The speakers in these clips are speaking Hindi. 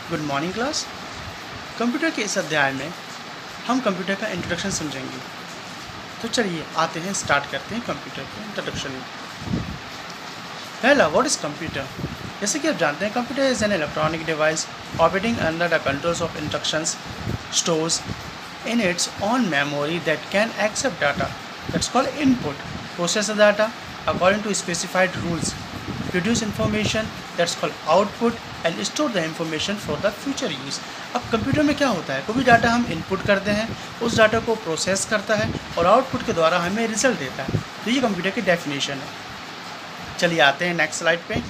Good morning class. कंप्यूटर के इस अध्याय में हम कंप्यूटर का इंट्रोडक्शन समझेंगे। तो चलिए आते हैं, स्टार्ट करते हैं कंप्यूटर के इंट्रोडक्शन में। पहला, व्हाट इज़ कंप्यूटर? जैसे कि आप जानते हैं, computer is an electronic device operating under the controls of instructions stores in its own memory that can accept data. That's called input, process the data according to specified rules, produce information, that's called output, and store the information for the future use. अब कंप्यूटर में क्या होता है, कोई भी डाटा हम इनपुट करते हैं, उस डाटा को प्रोसेस करता है और आउटपुट के द्वारा हमें रिजल्ट देता है। तो ये कंप्यूटर की डेफिनेशन है। चलिए आते हैं नेक्स्ट स्लाइड पे।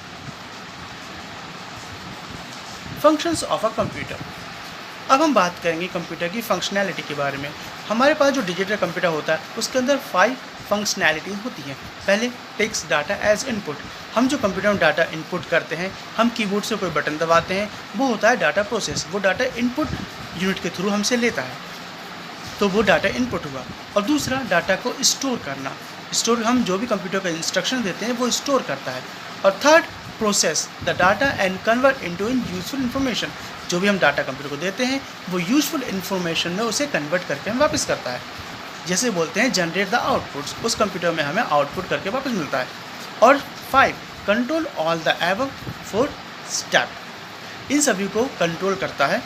Functions of a computer. अब हम बात करेंगे कंप्यूटर की फंक्शनैलिटी के बारे में। हमारे पास जो डिजिटल कंप्यूटर होता है उसके अंदर 5 फंक्शनैलिटी होती हैं। पहले, टेक्स डाटा एज इनपुट। हम जो कंप्यूटर में डाटा इनपुट करते हैं, हम कीबोर्ड से कोई बटन दबाते हैं, वो होता है डाटा प्रोसेस। वो डाटा इनपुट यूनिट के थ्रू हमसे लेता है, तो वो डाटा इनपुट हुआ। और दूसरा, डाटा को स्टोर करना। स्टोर, हम जो भी कंप्यूटर का इंस्ट्रक्शन देते हैं वो स्टोर करता है। और third, process the data and convert into useful information. जो भी हम डाटा कंप्यूटर को देते हैं वो यूजफुल इन्फॉर्मेशन में उसे कन्वर्ट करके हम वापस करता है। जैसे बोलते हैं जनरेट द आउटपुट्स, उस कंप्यूटर में हमें आउटपुट करके वापस मिलता है। और 5, control all the above 4 step. इन सभी को कंट्रोल करता है,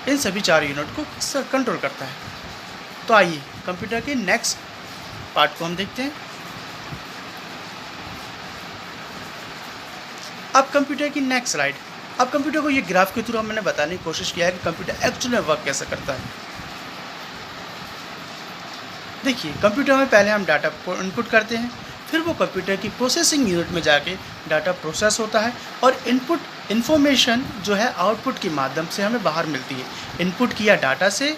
इन सभी 4 यूनिट को कंट्रोल करता है। तो आइए कंप्यूटर के नेक्स्ट पार्ट को हम देखते हैं। अब कंप्यूटर की नेक्स्ट स्लाइड। अब कंप्यूटर को ये ग्राफ के थ्रू हमने बताने की कोशिश किया है कि कंप्यूटर एक्चुअली में वर्क कैसे करता है। देखिए, कंप्यूटर में पहले हम डाटा को इनपुट करते हैं, फिर वो कंप्यूटर की प्रोसेसिंग यूनिट में जाके डाटा प्रोसेस होता है और इनपुट इन्फॉर्मेशन जो है आउटपुट के माध्यम से हमें बाहर मिलती है। इनपुट किया डाटा से,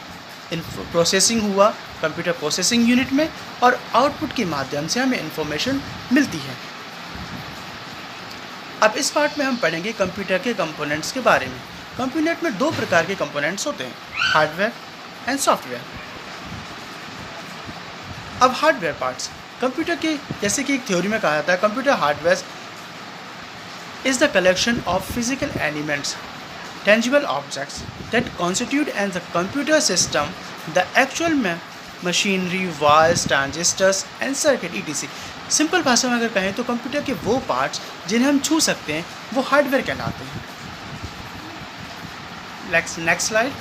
प्रोसेसिंग हुआ कंप्यूटर प्रोसेसिंग यूनिट में और आउटपुट के माध्यम से हमें इन्फॉर्मेशन मिलती है। अब इस पार्ट में हम पढ़ेंगे कंप्यूटर के कंपोनेंट्स के बारे में। कंप्यूटर में 2 प्रकार के कंपोनेंट्स होते हैं, हार्डवेयर एंड सॉफ्टवेयर। अब हार्डवेयर पार्ट्स कंप्यूटर के, जैसे कि एक थ्योरी में कहा जाता है, computer hardware is the collection of physical elements, tangible objects that constitute and the computer system, the actual machinery, wires, transistors and circuit etc. Simple भाषा में अगर कहें तो कंप्यूटर के वो पार्ट्स जिन्हें हम छू सकते हैं वो हार्डवेयर कहलाते हैं। Next slide,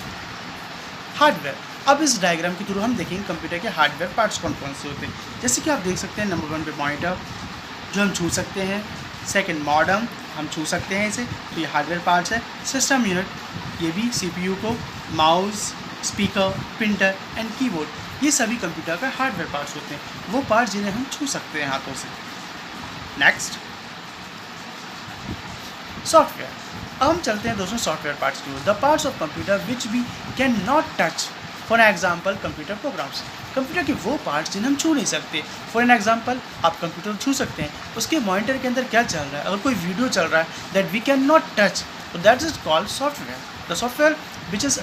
hardware. अब इस डायग्राम के थ्रू हम देखेंगे कंप्यूटर के हार्डवेयर पार्ट्स कौन कौन से होते हैं। जैसे कि आप देख सकते हैं, नंबर 1 पे मॉनिटर जो हम छू सकते हैं, सेकंड मॉडेम हम छू सकते हैं इसे, तो ये हार्डवेयर पार्ट्स है। सिस्टम यूनिट, ये भी सीपीयू को, mouse, speaker, printer and keyboard, ये सभी कंप्यूटर का हार्डवेयर पार्ट्स होते हैं, वो पार्ट्स जिन्हें हम छू सकते हैं हाथों से। Next, software. अब हम चलते हैं दोस्तों सॉफ्टवेयर पार्ट्स की ओर। The parts of computer which we can not touch, for example computer programs. Computer के वो पार्ट्स जिन्हें हम छू नहीं सकते। फॉर एन एग्जाम्पल, आप कंप्यूटर छू सकते हैं, उसके मॉनिटर के अंदर क्या चल रहा है, अगर कोई वीडियो चल रहा है that we can not touch, तो that is called software. The software which is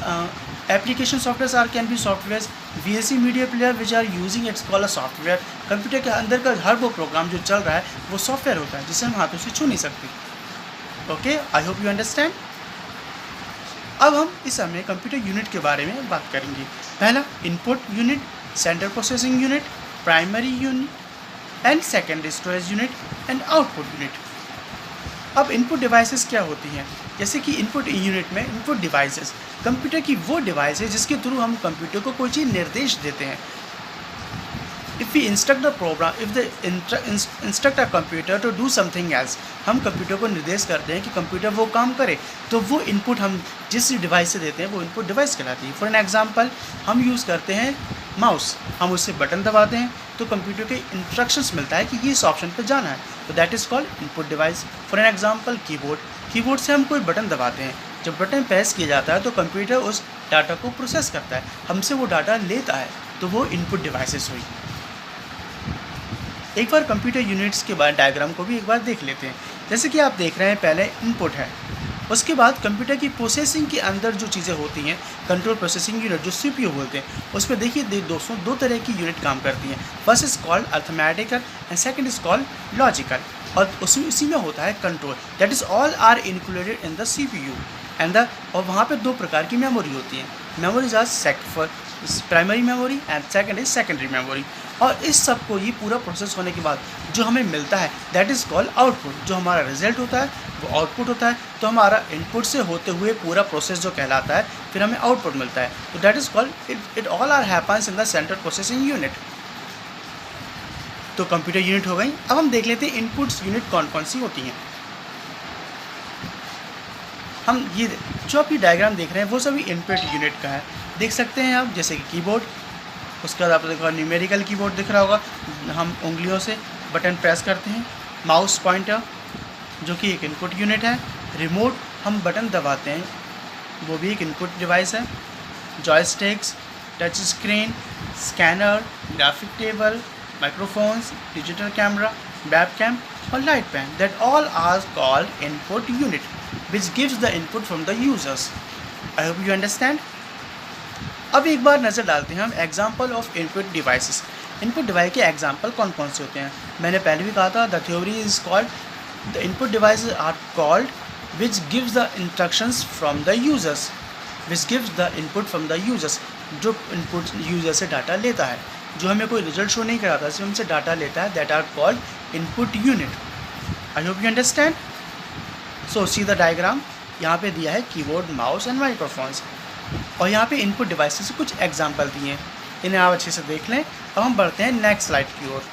application software are can be software, VLC media player which are using, it's called a software. Computer के अंदर का हर वो प्रोग्राम जो चल रहा है वो सॉफ्टवेयर होता है जिसे हम हाथों से छू नहीं सकते। Okay, I hope you understand. अब हम इस समय कंप्यूटर यूनिट के बारे में बात करेंगे। पहला, input unit, central processing unit, primary unit and secondary storage unit and output unit. अब इनपुट डिवाइसेस क्या होती हैं? जैसे कि इनपुट यूनिट में इनपुट डिवाइसेस कंप्यूटर की वो डिवाइस है जिसके थ्रू हम कंप्यूटर को कोई चीज़ निर्देश देते हैं। If we instruct the program, if the instruct a computer to do something else, हम कंप्यूटर को निर्देश करते हैं कि कंप्यूटर वो काम करे, तो वो इनपुट हम जिस डिवाइस से देते हैं वो इनपुट डिवाइस कहलाती है। फॉर एन एग्जांपल, हम यूज़ करते हैं माउस, हम उससे बटन दबाते हैं तो कंप्यूटर के इंस्ट्रक्शंस मिलता है कि ये इस ऑप्शन पर जाना है, तो that is called input device. For an example, keyboard, keyboard से हम कोई बटन दबाते हैं, जब बटन प्रेस किया जाता है तो कंप्यूटर उस डाटा को प्रोसेस करता है, हमसे वो डाटा लेता है, तो वो इनपुट डिवाइसेस हुई। एक बार कंप्यूटर यूनिट्स के बाद डायग्राम को भी एक बार देख लेते हैं। जैसे कि आप देख रहे हैं, पहले इनपुट है, उसके बाद कंप्यूटर की प्रोसेसिंग के अंदर जो चीज़ें होती हैं, कंट्रोल प्रोसेसिंग यूनिट जो CPU बोलते हैं, उस पर देखिए दोस्तों 2 तरह की यूनिट काम करती हैं। First is called arithmetical and second is called logical, और उसी में होता है control, that is all are included in the CPU। और वहाँ पे दो प्रकार की मेमोरी होती हैं। Memories are primary memory and second is secondary memory. और इस सब को ये पूरा प्रोसेस होने के बाद जो हमें मिलता है दैट इज़ कॉल्ड आउटपुट। जो हमारा रिजल्ट होता है वो आउटपुट होता है। तो हमारा इनपुट से होते हुए पूरा प्रोसेस जो कहलाता है फिर हमें आउटपुट मिलता है। तो that is called it all are happens in the central processing unit. तो कंप्यूटर यूनिट हो गई। अब हम देख लेते हैं इनपुट्स यूनिट कौन कौन सी होती हैं। हम ये जो आप ये डायग्राम देख रहे हैं वो सभी इनपुट यूनिट का है। देख सकते हैं आप, जैसे कि कीबोर्ड, उसके बाद आपको देखा न्यूमेरिकल कीबोर्ड दिख रहा होगा, हम उंगलियों से बटन प्रेस करते हैं। माउस पॉइंटर जो कि एक इनपुट यूनिट है। रिमोट हम बटन दबाते हैं, वो भी एक इनपुट डिवाइस है। Joysticks, touch screen, scanner, graphic table, microphones, digital camera, webcam और light pen, that all are called input unit which gives the input from the users. I hope you understand. अब एक बार नज़र डालते हैं हम example of input devices. Input device के एग्जाम्पल कौन कौन से होते हैं। मैंने पहले भी कहा था the theory is called the input devices are called which gives the instructions from the users, which gives the input from the users. जो इनपुट यूजर से डाटा लेता है, जो हमें कोई रिजल्ट शो नहीं कराता, सिर्फ हमसे डाटा लेता है, that are called input unit. I hope you understand. So see the diagram, यहाँ पे दिया है कीबोर्ड, माउस एंड माइक्रोफोन्स, और यहाँ पे इनपुट डिवाइसेस से कुछ एग्जांपल दिए हैं, इन्हें आप अच्छे से देख लें। अब हम बढ़ते हैं नेक्स्ट स्लाइड की ओर।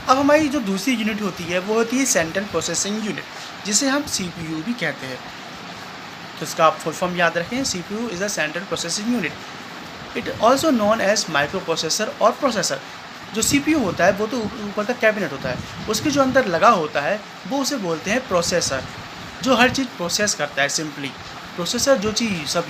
अब हमारी जो दूसरी यूनिट होती है वो होती है सेंट्रल प्रोसेसिंग यूनिट, जिसे हम CPU भी कहते हैं। तो इसका आप फुल फॉर्म याद रखें, CPU is a central processing unit. It also known as micro processor और प्रोसेसर। जो CPU होता है वो तो ऊपर का कैबिनेट होता है, उसके जो अंदर लगा होता है वो उसे बोलते हैं प्रोसेसर, जो हर चीज़ प्रोसेस करता है। सिंपली प्रोसेसर जो चीज़ सब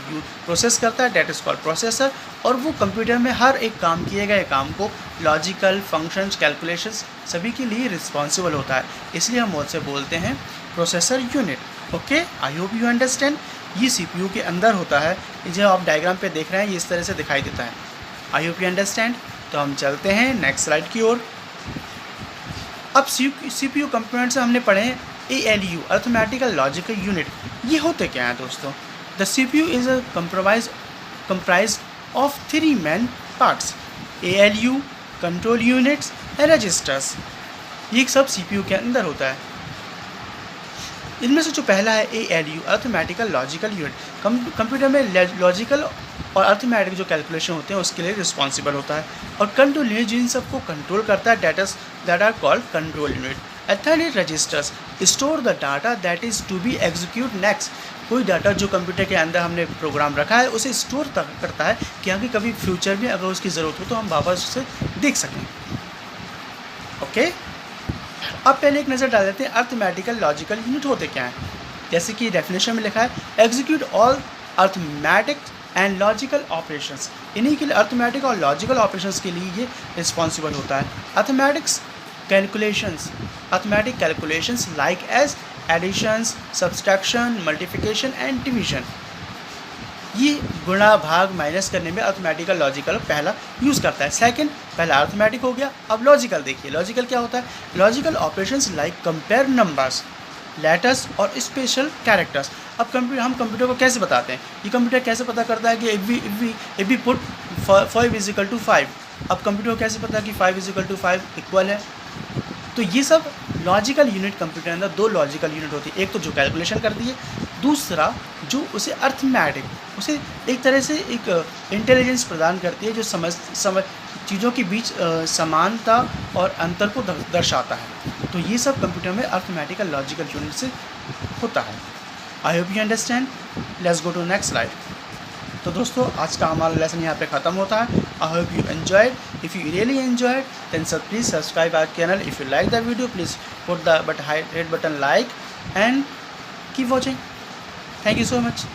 प्रोसेस करता है दैट इज़ कॉल्ड प्रोसेसर। और वो कंप्यूटर में हर एक काम किए गए काम को लॉजिकल फंक्शंस, कैलकुलेशंस सभी के लिए रिस्पॉन्सिबल होता है, इसलिए हम उससे बोलते हैं processor unit. Okay, I hope you understand. ये CPU के अंदर होता है, जो आप डायग्राम पे देख रहे हैं ये इस तरह से दिखाई देता है। I hope you understand. तो हम चलते हैं नेक्स्ट स्लाइड की ओर। अब CPU कंपोनेंट से हमने पढ़े हैं ALU, अर्थमेटिकल लॉजिकल यूनिट। ये होते क्या हैं दोस्तों। The CPU is a comprised of 3 main parts, ALU, control units and registers. ये सब CPU के अंदर होता है। इनमें से जो पहला है ALU, arithmetical logical unit, computer में लॉजिकल और अर्थमेटिक जो कैलकुलेशन होते हैं उसके लिए रिस्पॉन्सिबल होता है। और कंट्रोल यूनिट जिन सबको कंट्रोल करता है that are called control unit. Third is registers, store the data that is to be execute next. कोई डाटा जो कंप्यूटर के अंदर हमने प्रोग्राम रखा है उसे स्टोर करता है कि आगे कभी फ्यूचर में अगर उसकी ज़रूरत हो तो हम वापस उसे देख सकें। ओके, अब पहले एक नज़र डाल देते हैं अर्थमेटिकल लॉजिकल यूनिट होते क्या हैं। जैसे कि डेफिनेशन में लिखा है, execute all arithmetic and logical operations. इन्हीं के लिए अर्थमेटिक और लॉजिकल ऑपरेशंस के लिए ये रिस्पॉन्सिबल होता है। Arithmetic calculations like as additions, subtraction, multiplication and division. ये गुणा, भाग, माइनस करने में अर्थमेटिकल लॉजिकल पहला यूज़ करता है। सेकंड, पहला अर्थमेटिक हो गया। अब लॉजिकल देखिए, लॉजिकल क्या होता है। Logical operations like compare numbers, letters और स्पेशल कैरेक्टर्स। अब हम कंप्यूटर को कैसे बताते हैं, ये कंप्यूटर कैसे पता करता है कि if we put 5 is equal to 5, अब कंप्यूटर को कैसे पता कि 5 इज इक्वल टू 5 इक्वल है। तो ये सब लॉजिकल यूनिट, कंप्यूटर के अंदर 2 लॉजिकल यूनिट होती है। एक तो जो कैलकुलेशन करती है, दूसरा जो उसे अर्थमेटिक, उसे एक तरह से एक इंटेलिजेंस प्रदान करती है जो समझ चीज़ों के बीच समानता और अंतर को दर्शाता है। तो ये सब कंप्यूटर में अर्थमेटिकल लॉजिकल यूनिट से होता है। I hope you understand. Let's go to next slide. तो दोस्तों आज का हमारा लेसन यहाँ पे ख़त्म होता है। I hope you enjoyed. If you really enjoyed then please subscribe our channel. If you like the video please put the red button like and keep watching. Thank you so much.